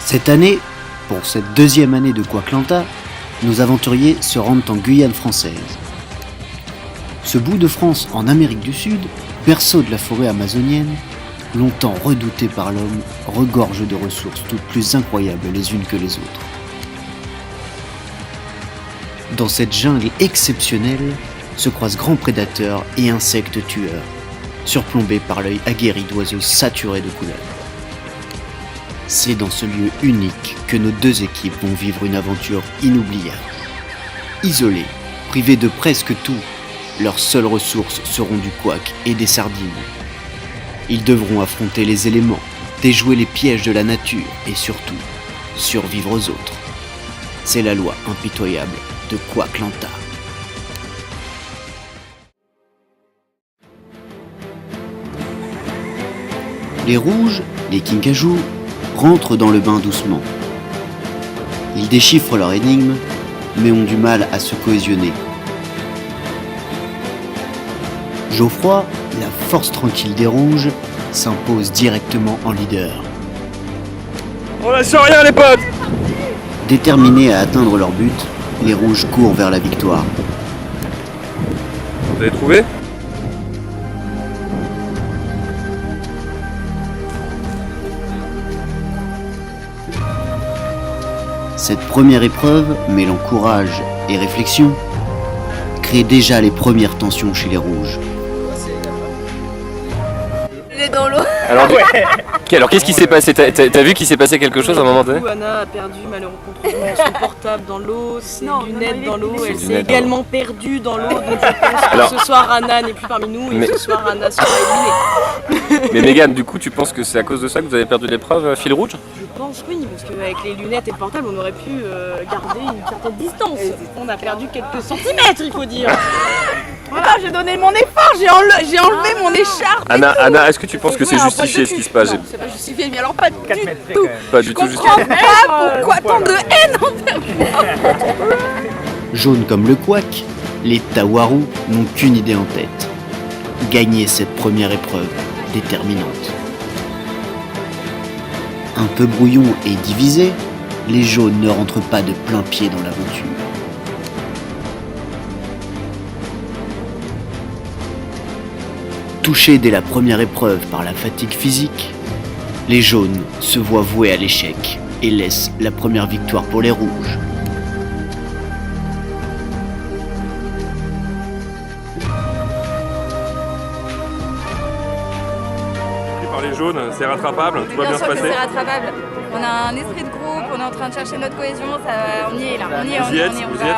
Cette année, pour cette deuxième année de Coatlanta, nos aventuriers se rendent en Guyane française. Ce bout de France en Amérique du Sud, berceau de la forêt amazonienne, longtemps redouté par l'homme, regorge de ressources toutes plus incroyables les unes que les autres. Dans cette jungle exceptionnelle se croisent grands prédateurs et insectes tueurs, surplombés par l'œil aguerri d'oiseaux saturés de couleurs. C'est dans ce lieu unique que nos deux équipes vont vivre une aventure inoubliable. Isolés, privés de presque tout, leurs seules ressources seront du couac et des sardines. Ils devront affronter les éléments, déjouer les pièges de la nature et surtout, survivre aux autres. C'est la loi impitoyable de Coatlanta. Les rouges, les kinkajous, rentrent dans le bain doucement. Ils déchiffrent leur énigme, mais ont du mal à se cohésionner. Geoffroy, la force tranquille des rouges, s'impose directement en leader. On lâche rien les potes! Déterminés à atteindre leur but, les rouges courent vers la victoire. Vous avez trouvé? Cette première épreuve, mêlant courage et réflexion, crée déjà les premières tensions chez les rouges. Il est dans l'eau. Alors qu'est-ce qui s'est passé? T'as vu qu'il s'est passé quelque chose à un moment donné? Anna a perdu malheureusement son portable dans l'eau, ses lunettes dans l'eau, elle s'est également perdue dans l'eau, donc je pense que ce soir Anna n'est plus parmi nous et ce soir Anna sera éliminée. Mais Mégane, du coup tu penses que c'est à cause de ça que vous avez perdu l'épreuve fil rouge? Je pense oui, parce qu'avec les lunettes et le portable on aurait pu garder une certaine distance. On a perdu quelques centimètres il faut dire. Voilà, j'ai donné mon effort, j'ai enlevé mon écharpe. Anna, est-ce que tu penses que c'est justifié ce qui se passe? Non, c'est pas justifié, mais alors pas du tout. Pas du tout Je justifié. comprends pas pourquoi tant de haine envers moi. Jaunes comme le couac, les Tawarous n'ont qu'une idée en tête. Gagner cette première épreuve déterminante. Un peu brouillons et divisés, les jaunes ne rentrent pas de plein pied dans l'aventure. Touchés dès la première épreuve par la fatigue physique, les jaunes se voient voués à l'échec et laissent la première victoire pour les rouges. Par les jaunes, c'est rattrapable, tout va bien se passer. C'est rattrapable. On a un esprit de groupe, on est en train de chercher notre cohésion, on y est là,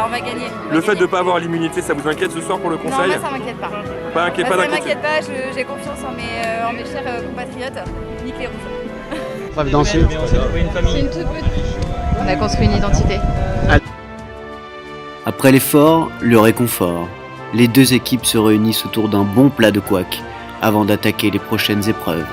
on va gagner. Le fait de ne pas avoir l'immunité, ça vous inquiète ce soir pour le Non, conseil? moi ça m'inquiète pas. Pas Ça d'inquiétude. m'inquiète pas, j'ai confiance en mes chers compatriotes. Nique les rouges. Bref, danser. C'est une toute petite. On a construit une identité. Après l'effort, le réconfort. Les deux équipes se réunissent autour d'un bon plat de couac avant d'attaquer les prochaines épreuves.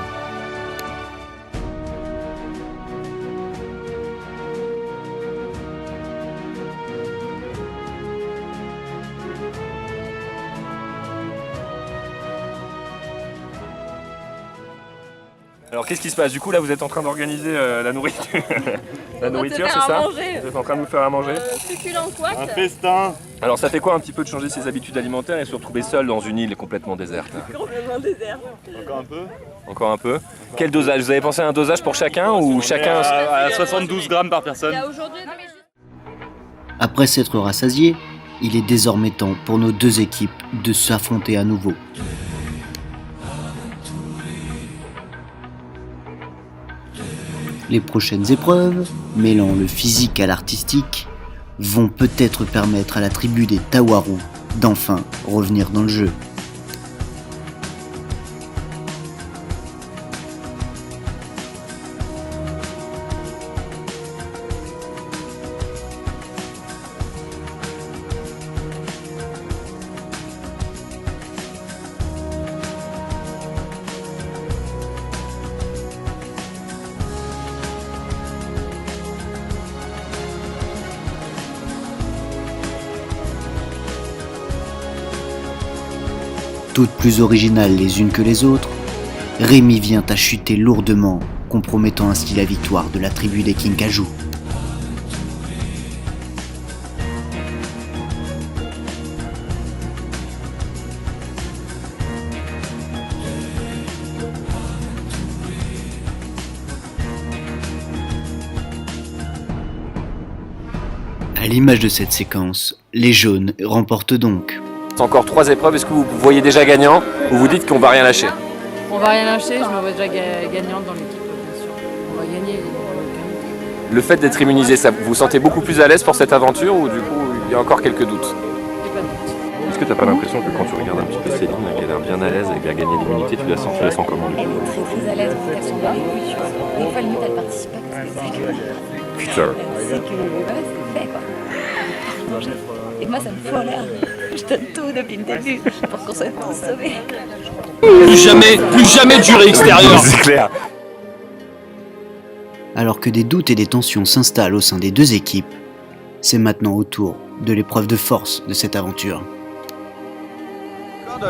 Alors qu'est-ce qui se passe? Du coup là vous êtes en train d'organiser la nourriture. La nourriture c'est ça? Vous êtes en train de nous faire à manger? Succulent couac. Un festin. Alors ça fait quoi un petit peu de changer ses habitudes alimentaires et se retrouver seul dans une île complètement déserte? Complètement désert. Encore un peu. Encore un peu. Quel dosage? Vous avez pensé à un dosage pour chacun ou chacun? À 72 grammes par personne. Aujourd'hui, Après s'être rassasiés, il est désormais temps pour nos deux équipes de s'affronter à nouveau. Les prochaines épreuves, mêlant le physique à l'artistique, vont peut-être permettre à la tribu des Tawarous d'enfin revenir dans le jeu. Toutes plus originales les unes que les autres, Rémi vient à chuter lourdement compromettant ainsi la victoire de la tribu des Kinkajou. À l'image de cette séquence, les jaunes remportent donc. C'est encore 3 épreuves, est-ce que vous voyez déjà gagnant ou vous dites qu'on va rien lâcher? On va rien lâcher, je me vois déjà gagnante dans l'équipe, bien sûr. On va gagner. Le fait d'être immunisé, ça vous sentez beaucoup plus à l'aise pour cette aventure ou du coup il y a encore quelques doutes? Est-ce que t'as pas l'impression que quand tu regardes un petit peu Céline, qu'elle a l'air bien à l'aise et qu'elle a gagné l'immunité, tu la sens comment? Elle est très très à l'aise, en fait, elle s'en bat les couilles, tu vois. Des fois, limite, elle participe pas parce que c'est que... Putain. C'est que, voilà, c'est fait, quoi. Et moi, ça me fout en l'air. Je donne tout depuis le début pour qu'on soit tous sauvés. Plus jamais durée extérieure. C'est clair. Alors que des doutes et des tensions s'installent au sein des deux équipes, c'est maintenant au tour de l'épreuve de force de cette aventure.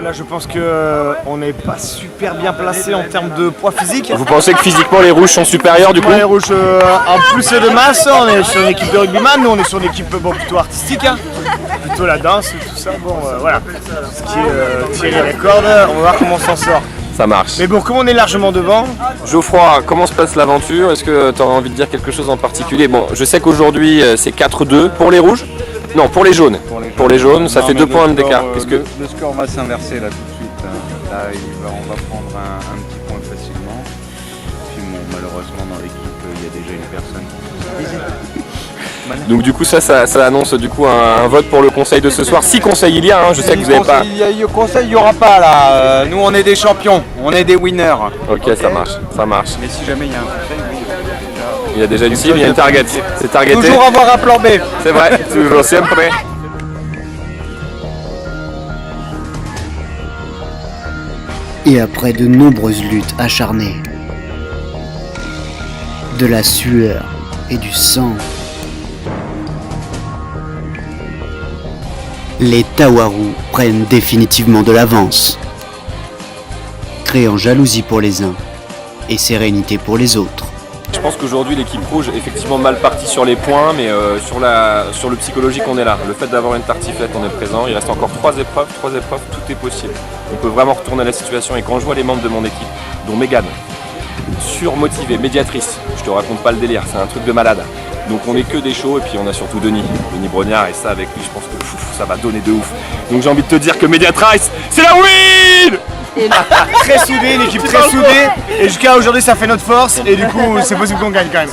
Là, je pense qu'on n'est pas super bien placé en termes de poids physique. Vous pensez que physiquement les rouges sont supérieurs du coup? Les rouges en plus de masse, on est sur une équipe de rugbyman, nous on est sur une équipe plutôt artistique, hein. Plutôt la danse, tout ça, voilà. Ce qui est tirer les cordes, on va voir comment on s'en sort. Ça marche. Mais bon, comme on est largement devant... Geoffroy, comment se passe l'aventure? Est-ce que tu as envie de dire quelque chose en particulier? Bon, je sais qu'aujourd'hui c'est 4-2 pour les rouges. Non, pour les jaunes. Pour les jaunes, ça fait 2 points d'écart. Le score va s'inverser là tout de suite. Là, on va prendre un petit point facilement. Puis bon, malheureusement, dans l'équipe, il y a déjà une personne qui Donc du coup, ça annonce du coup un vote pour le conseil de ce soir. Si conseil il y a, hein, je sais que vous n'avez pas... Le conseil, il n'y aura pas là. Nous, on est des champions, on est des winners. Ok, ça marche. Mais si jamais il y a un conseil, oui. Il y a déjà une cible, il y a une target. C'est targeté. Toujours avoir un plan B. C'est vrai, toujours, sempre. Et après de nombreuses luttes acharnées, de la sueur et du sang, les Tawaru prennent définitivement de l'avance, créant jalousie pour les uns et sérénité pour les autres. Je pense qu'aujourd'hui l'équipe rouge est effectivement mal partie sur les points, mais sur le psychologique on est là. Le fait d'avoir une tartiflette, on est présent. Il reste encore 3 épreuves, tout est possible. On peut vraiment retourner la situation et quand je vois les membres de mon équipe, dont Mégane, surmotivée, médiatrice, je te raconte pas le délire, c'est un truc de malade. Donc on est que des chauds et puis on a surtout Denis Brognard et ça avec lui je pense que ça va donner de ouf. Donc j'ai envie de te dire que Mediatrice, c'est la win! Très soudée, une équipe très soudée, et jusqu'à aujourd'hui ça fait notre force, et du coup c'est possible qu'on gagne quand même.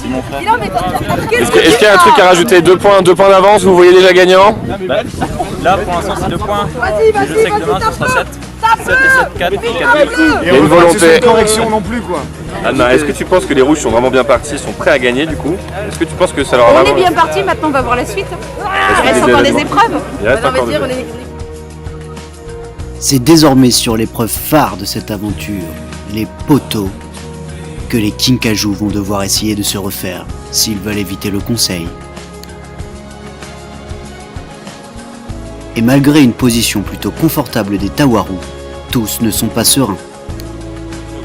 Est-ce qu'il y a un truc à rajouter? 2 points d'avance, vous voyez déjà gagnant? Là pour l'instant c'est 2 points, je sais que demain ce sera 7. 7 et 7, 4, 4. Il y a une volonté. Pas correction non plus quoi. Anna, est-ce que tu penses que les rouges sont vraiment bien partis, sont prêts à gagner du coup? Est-ce que tu penses que ça leur a On est bien parti, maintenant on va voir la suite. Il reste encore des épreuves. C'est désormais sur l'épreuve phare de cette aventure, les poteaux, que les Kinkajou vont devoir essayer de se refaire s'ils veulent éviter le conseil. Et malgré une position plutôt confortable des Tawaru, tous ne sont pas sereins.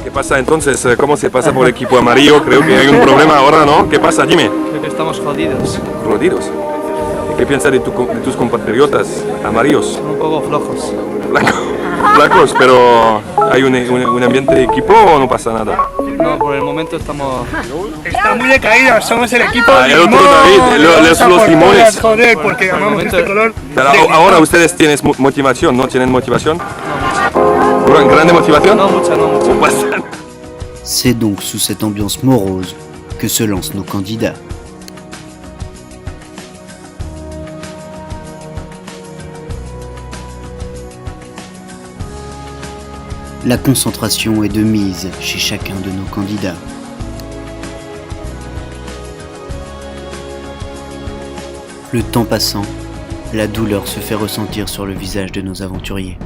¿Qué pasa entonces? ¿Cómo se pasa por el equipo amarillo? Creo que hay un problema ahora, ¿no? ¿Qué pasa? Dime. Creo que estamos jodidos. ¿Jodidos? ¿Qué piensas de tus compatriotas amarillos? Un poco flojos. Flacos, pero ¿hay un ambiente de equipo o no pasa nada? No, por el momento estamos... Está muy decaído, somos el equipo el otro David, los limones. Joder, porque amamos este color. Pero ahora ustedes tienen motivación, ¿no? ¿Tienen motivación? ¿Grande motivación? No mucha, no mucha. C'est donc sous cette ambiance morose que se lancent nos candidats. La concentration est de mise chez chacun de nos candidats. Le temps passant, la douleur se fait ressentir sur le visage de nos aventuriers.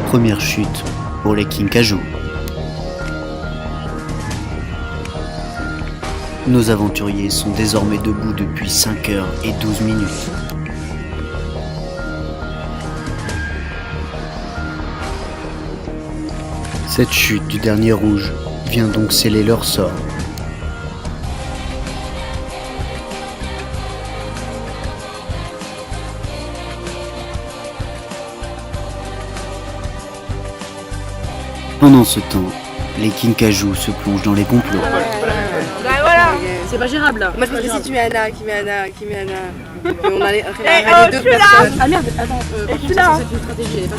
Première chute pour les Kinkajou. Nos aventuriers sont désormais debout depuis 5 heures et 12 minutes. Cette chute du dernier rouge vient donc sceller leur sort. Pendant ce temps, les Kinkajou se plongent dans les complots. Bah voilà, c'est pas gérable là. Moi je pense que si tu mets Anna, qui met Anna, on a les je deux suis là. personnes. Ah merde, attends, je suis là. C'est une stratégie.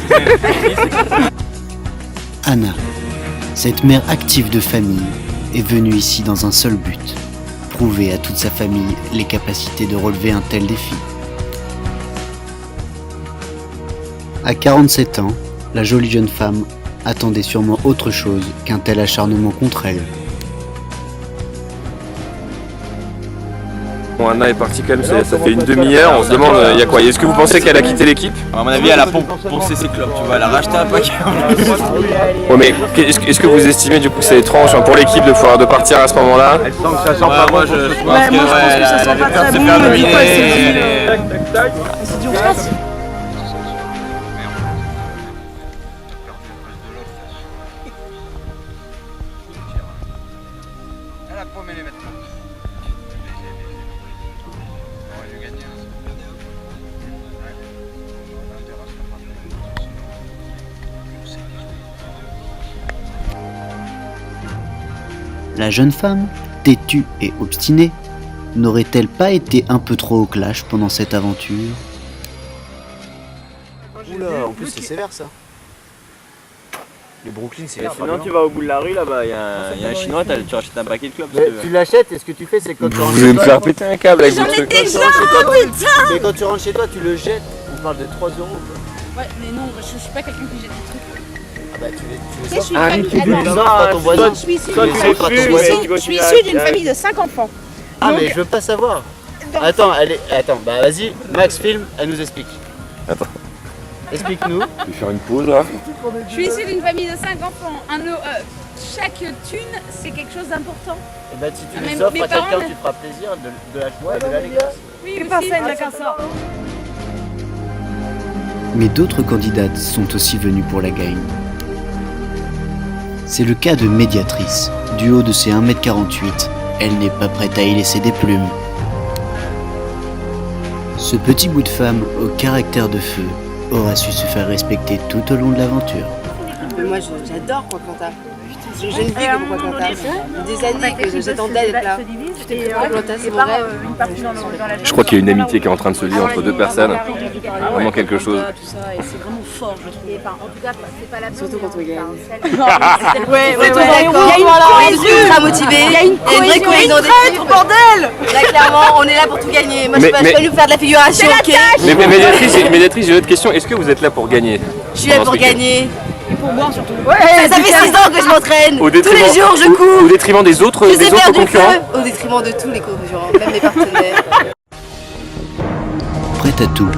Anna, cette mère active de famille, est venue ici dans un seul but, prouver à toute sa famille les capacités de relever un tel défi. À 47 ans, la jolie jeune femme attendait sûrement autre chose qu'un tel acharnement contre elle. Bon, Anna est partie quand même, ça fait une demi-heure, on se demande il y a quoi. Est-ce que vous pensez qu'elle a quitté l'équipe? À mon avis, elle a poncé ses clubs, tu vois, elle a racheté un paquet. Ouais, mais est-ce que vous estimez du coup que c'est étrange pour l'équipe de partir à ce moment-là? Elle sent que ça sent pas bon. Moi je pense que ça sent pas très bon, mais du coup elle s'est dit on se passe. Elle a promis les vêtements. La jeune femme, têtue et obstinée, n'aurait-elle pas été un peu trop au clash pendant cette aventure? Oula, en plus c'est sévère ça. Le Brooklyn c'est sévère. Sinon tu vas au bout de la rue là-bas, il y a un chinois, tu rachètes un paquet de clubs. Mais tu l'achètes et ce que tu fais c'est quand tu rentres Vous voulez chez me toi. faire péter un câble avec votre truc? Mais quand tu rentres chez toi tu le jettes. On parle de 3 €. Ouais, mais non, je suis pas quelqu'un qui jette des trucs. Ah bah tu les Je suis sors. une Tu les sors à ton voisin. Je suis issue Toi, tu les fumes, mais je suis issue d'une famille de 5 enfants. Ah mais je veux pas savoir. Attends, bah vas-y, Max filme, elle nous explique. Attends. Explique-nous. Je vais faire une pause là. Je suis issue d'une famille de 5 enfants. Chaque thune, c'est quelque chose d'important. Et bah si tu Même les offres mes à quelqu'un, parents, tu te feras plaisir, de la joie et de l'allégresse. Oui, C'est pas ça, il n'y a qu'un sort. Mais d'autres candidates sont aussi venues pour la gagne. C'est le cas de Médiatrice. Du haut de ses 1m48, elle n'est pas prête à y laisser des plumes. Ce petit bout de femme au caractère de feu aura su se faire respecter tout au long de l'aventure. Mais moi j'adore Koh-Lanta. J'ai une vie comme Koh-Lanta. Des années que j'attendais d'être là. Koh-Lanta c'est mon rêve. Je crois qu'il y a une amitié qui est en train de se lier entre deux personnes. Vraiment quelque chose. Tout ça, et c'est vraiment fort, je trouve. En tout cas, c'est pas la Surtout quand on gagne. Ouais, Il y a une ultra motivée. Il y a une vraie cohésion d'équipe. Bordel! Là clairement on est là pour tout gagner. Moi je suis pas venue faire de la figuration, ok? Mais Médiatrice, j'ai une autre question. Est-ce que vous êtes là pour gagner? Je suis là pour gagner. Et pour boire surtout. Ça fait 6 ans que je m'entraîne. Au Tous les détriment- jours je Au cours. détriment des autres Je sais faire du concurrents. feu. Au détriment de tous les concurrents, même mes partenaires. Prête à tout,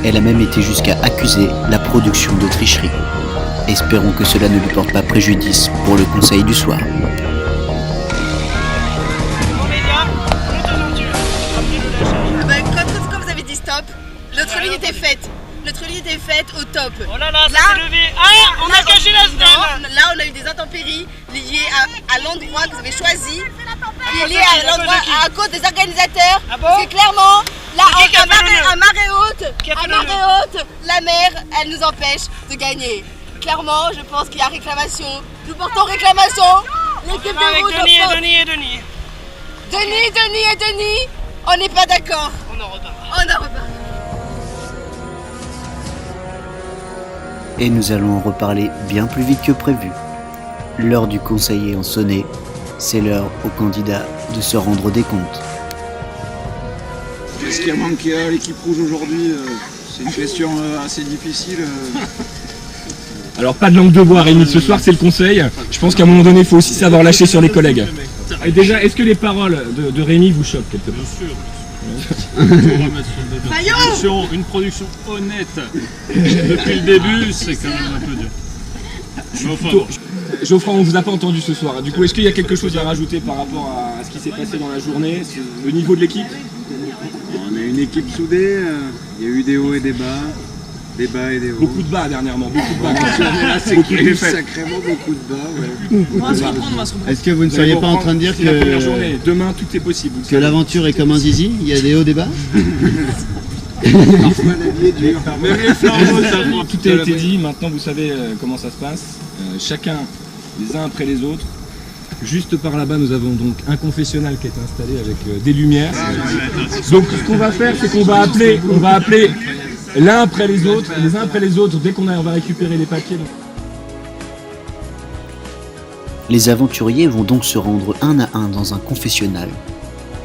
elle a même été jusqu'à accuser la production de tricherie. Espérons que cela ne lui porte pas préjudice pour le conseil du soir. Quand vous avez dit stop, notre ligne était faite. Notre ligne était faite au top. Oh là là, ça s'est levé. Ah, on a caché la semaine. Là, on a eu des intempéries liées à l'endroit que vous avez choisi, qui est lié à l'endroit à cause des organisateurs. Ah bon? Parce que clairement, là, Qui a fait le nœud? à marée haute, Qui a fait le nœud? la mer, elle nous empêche de gagner. Clairement, je pense qu'il y a réclamation. Nous portons réclamation. L'équipe de Avec rouge Denis porte- et Denis et Denis. Denis, on n'est pas d'accord. On en repart. On en repart. Et nous allons en reparler bien plus vite que prévu. L'heure du conseiller en sonné, c'est l'heure aux candidats de se rendre des comptes. Qu'est-ce qui a manqué à l'équipe rouge aujourd'hui? C'est une question assez difficile. Alors pas de langue de bois Rémi, ce soir c'est le conseil. Je pense qu'à un moment donné il faut aussi savoir lâcher sur les collègues. Et déjà, est-ce que les paroles de Rémi vous choquent quelque part? Une production honnête depuis le début, c'est quand même un peu dur. Geoffroy, on vous a pas entendu ce soir. Du coup, est-ce qu'il y a quelque chose à rajouter par rapport à ce qui s'est passé dans la journée, le niveau de l'équipe? On est une équipe soudée, il y a eu des hauts et des bas. Des bas et des hauts. Beaucoup de bas dernièrement, beaucoup de bas. C'est sacrément beaucoup de bas, ouais. On va se reprendre. Est-ce que vous ne seriez pas en train de dire que... la première journée, demain tout est possible. Que l'aventure est comme un zizi, il y a des hauts, des bas? Parfois la vie est dure. Même les flambeaux, ça prend. Tout a été dit, maintenant vous savez comment ça se passe. Chacun, les uns après les autres. Juste par là-bas, nous avons donc un confessionnal qui est installé avec des lumières. Donc ce qu'on va faire, c'est qu'on va appeler l'un après les autres, les uns après les autres, dès qu'on va récupérer les papiers. Les aventuriers vont donc se rendre un à un dans un confessionnal,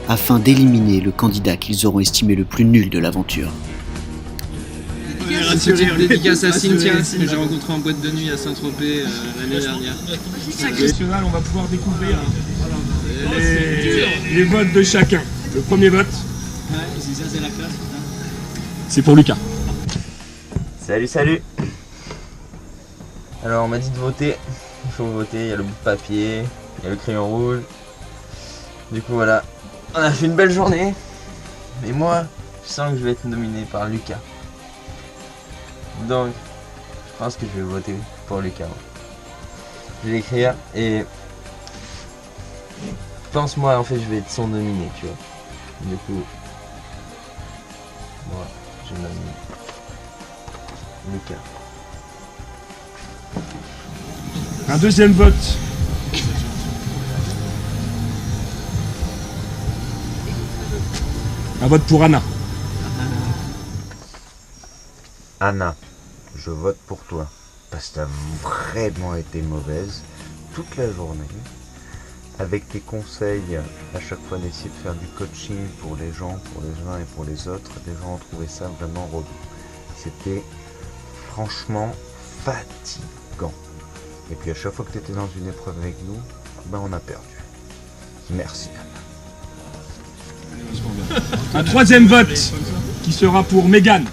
afin d'éliminer le candidat qu'ils auront estimé le plus nul de l'aventure. Dédicace à Cynthia, que j'ai rencontré en boîte de nuit à Saint-Tropez l'année dernière. Confessionnal, on va pouvoir découvrir les votes de chacun. Le premier vote, c'est pour Lucas. Salut. Alors on m'a dit de voter, il faut voter, il y a le bout de papier, il y a le crayon rouge. Du coup voilà, on a fait une belle journée. Mais moi, je sens que je vais être nominé par Lucas. Donc, je pense que je vais voter pour Lucas. Je vais l'écrire et... Je pense moi en fait je vais être son nominé, tu vois. Du coup... Moi, je nomine Lucas. Un deuxième vote. Un vote pour Anna. Anna, je vote pour toi. Parce que t'as vraiment été mauvaise toute la journée. Avec tes conseils, à chaque fois d'essayer de faire du coaching pour les gens, pour les uns et pour les autres, les gens ont trouvé ça vraiment relou. C'était franchement fatigant. Et puis à chaque fois que tu étais dans une épreuve avec nous, ben on a perdu. Merci Anna. Un troisième vote qui sera pour Mégane.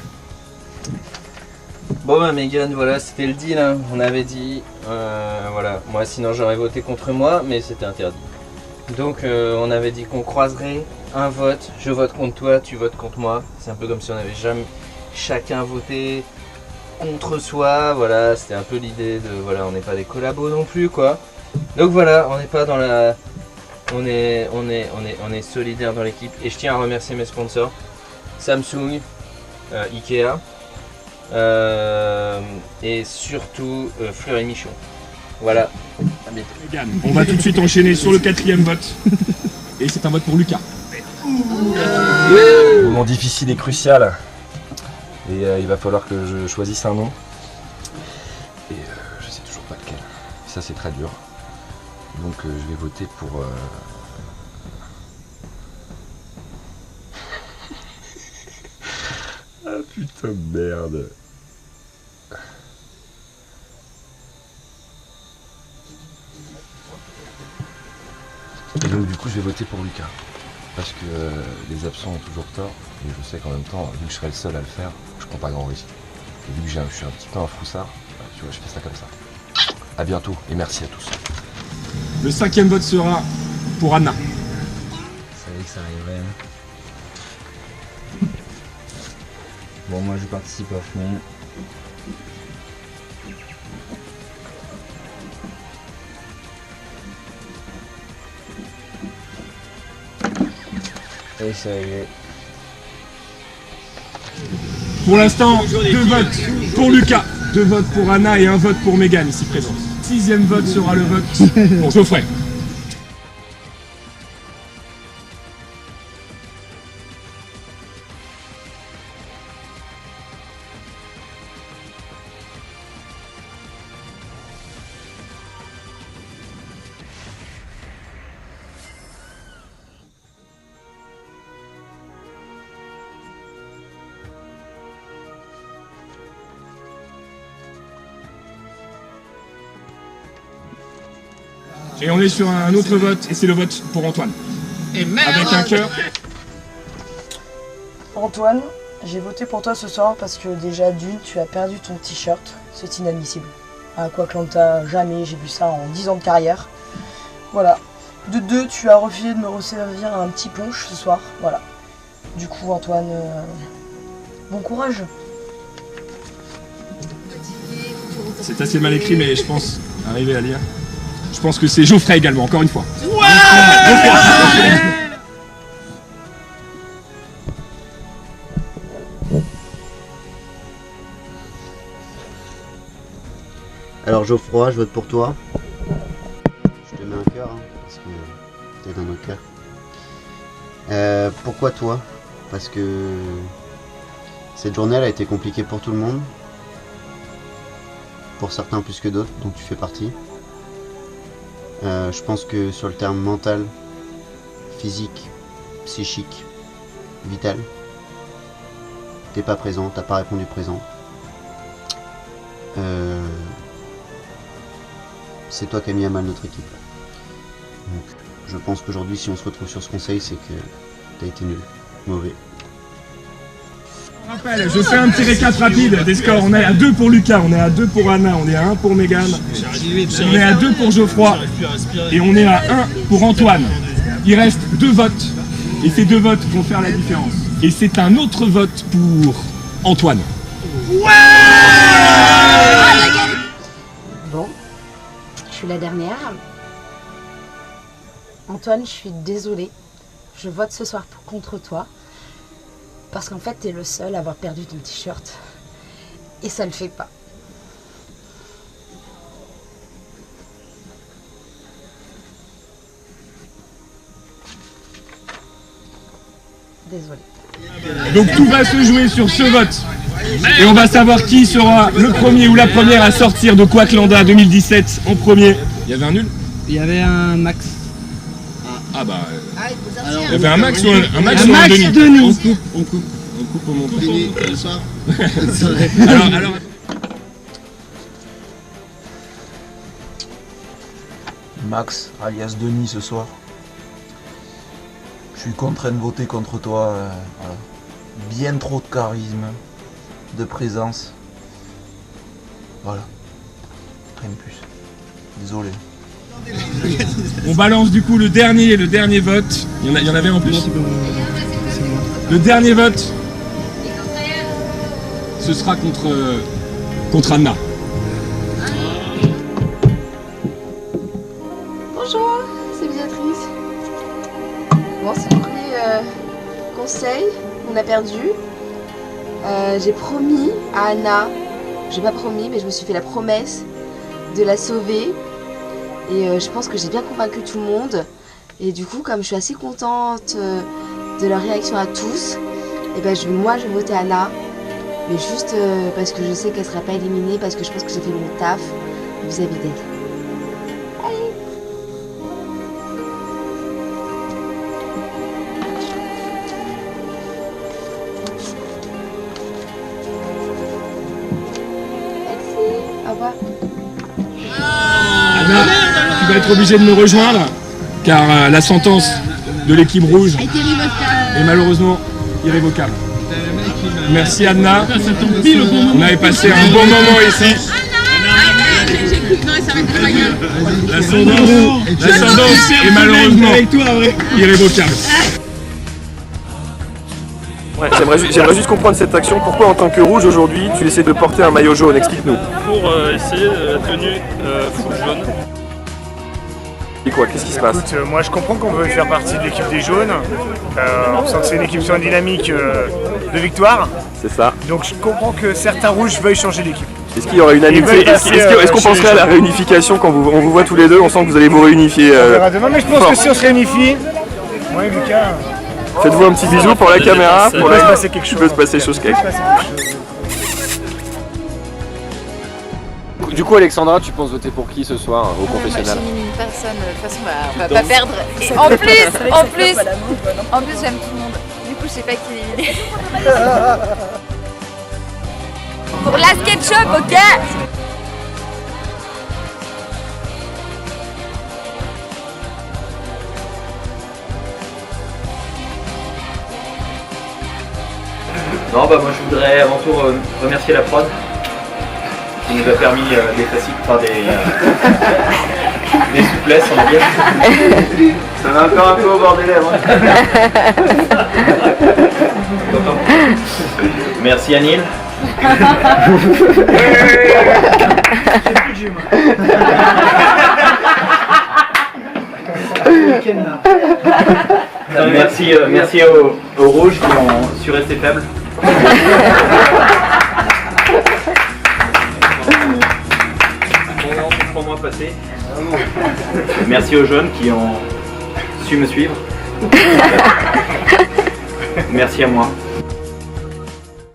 Bon bah Mégane, voilà, c'était le deal, hein. On avait dit, voilà, moi sinon j'aurais voté contre moi, mais c'était interdit. Donc on avait dit qu'on croiserait un vote, je vote contre toi, tu votes contre moi. C'est un peu comme si on avait jamais chacun voté contre soi, voilà, c'était un peu l'idée de, voilà, on n'est pas des collabos non plus, quoi. Donc voilà, on n'est pas dans la... On est solidaire dans l'équipe, et je tiens à remercier mes sponsors, Samsung, Ikea, et surtout Fleury Michon. Voilà, à bientôt. On va tout de suite enchaîner sur le quatrième vote, et c'est un vote pour Lucas. Moment difficile et crucial, et il va falloir que je choisisse un nom, et je sais toujours pas lequel, ça c'est très dur, donc je vais voter pour... Ah putain de merde. Et donc du coup je vais voter pour Lucas. Parce que les absents ont toujours tort. Et je sais qu'en même temps, vu que je serai le seul à le faire, je prends pas grand risque. Et vu que je suis un petit peu un froussard, tu vois, je fais ça comme ça. A bientôt et merci à tous. Le cinquième vote sera pour Anna. Je savais que ça arriverait. Bon, moi je participe à fond. Et c'est arrivé. Pour l'instant, 2 votes pour Lucas, 2 votes pour Anna et 1 vote pour Mégane ici présente. Sixième vote sera le vote pour Geoffrey. Et on est sur un autre vote, et c'est le vote pour Antoine. Et merde. Avec un cœur. Antoine, j'ai voté pour toi ce soir parce que déjà d'une, tu as perdu ton t-shirt, c'est inadmissible. À Koh-Lanta, jamais, j'ai vu ça en 10 ans de carrière. Voilà. De 2, tu as refusé de me resservir un petit punch ce soir. Voilà. Du coup, Antoine, bon courage. C'est assez mal écrit, mais je pense arriver à lire. Je pense que c'est Geoffrey également, encore une fois. Alors Geoffroy, je vote pour toi. Je te mets un cœur, hein, parce que t'es dans nos cœurs. Pourquoi toi? Parce que cette journée elle a été compliquée pour tout le monde. Pour certains plus que d'autres, dont tu fais partie. Je pense que sur le terme mental, physique, psychique, vital, t'es pas présent, t'as pas répondu présent. C'est toi qui as mis à mal notre équipe. Donc, je pense qu'aujourd'hui, si on se retrouve sur ce conseil, c'est que t'as été nul, mauvais. Rappel, je fais un petit récap rapide des scores. On est à 2 pour Lucas, on est à 2 pour Anna, on est à 1 pour Mégane, on est à 2 pour Geoffroy et on est à 1 pour Antoine. Il reste 2 votes et ces 2 votes vont faire la différence. Et c'est un autre vote pour Antoine. Bon, je suis la dernière. Antoine, je suis désolée. Je vote ce soir contre toi. Parce qu'en fait, t'es le seul à avoir perdu ton t-shirt. Et ça le fait pas. Désolée. Donc tout va se jouer sur ce vote. Et on va savoir qui sera le premier ou la première à sortir de Koh-Lanta 2017 en premier. Il y avait un nul? Il y avait un max. Ah bah... il y avait un max ou un Denis. On coupe au montage. Bonsoir. alors... Max, alias Denis ce soir. Je suis contraint de voter contre toi. Voilà. Bien trop de charisme, de présence. Voilà. Rien de plus. Désolé. On balance du coup le dernier vote. Il y en avait en plus. Le dernier vote, ce sera contre Anna. Bonjour, c'est Béatrice. Bon, c'est le premier conseil. On a perdu. J'ai promis à Anna, j'ai pas promis, mais je me suis fait la promesse de la sauver. Et je pense que j'ai bien convaincu tout le monde. Et du coup, comme je suis assez contente de leur réaction à tous, et ben moi je vais voter Anna. Mais juste parce que je sais qu'elle sera pas éliminée, parce que je pense que j'ai fait mon taf vis-à-vis d'elle. Allez. Merci. Au revoir. Anna, tu vas être obligée de me rejoindre, car la sentence de l'équipe rouge est malheureusement irrévocable. Merci Anna, on avait passé un bon moment ici. L'ascendance est malheureusement irrévocable. Ouais, j'aimerais juste comprendre cette action. Pourquoi en tant que rouge aujourd'hui tu essaies de porter un maillot jaune? Explique-nous. Pour essayer la tenue full jaune. Et quoi? Qu'est-ce qui se passe? Écoute, moi je comprends qu'on veut faire partie de l'équipe des jaunes. On sent que c'est une équipe sur une dynamique de victoire. C'est ça. Donc je comprends que certains rouges veuillent changer d'équipe. Est-ce qu'il y aurait une amitié? Est-ce qu'on penserait à la réunification quand on vous voit tous les deux? On sent que vous allez vous réunifier. On verra demain, mais je pense que si on se réunifie, ouais Lucas. Faites-vous un petit bisou pour la caméra. Il peut se passer quelque chose. Il peut se passer chose quelque. Du coup, Alexandra, tu penses voter pour qui ce soir au confessionnal? J'élimine personne, de toute façon on va pas perdre. Et en plus, j'aime tout le monde. Du coup, je sais pas qui éliminer. Pour la SketchUp, ok? Non, bah moi je voudrais avant tout remercier la prod qui nous a permis des faciles par des souplesses, on va dire. Ça va encore un peu au bord des lèvres. Merci Anil. Merci aux rouges qui ont su rester faibles. Pendant ces 3 mois passés. Merci aux jeunes qui ont su me suivre. Merci à moi.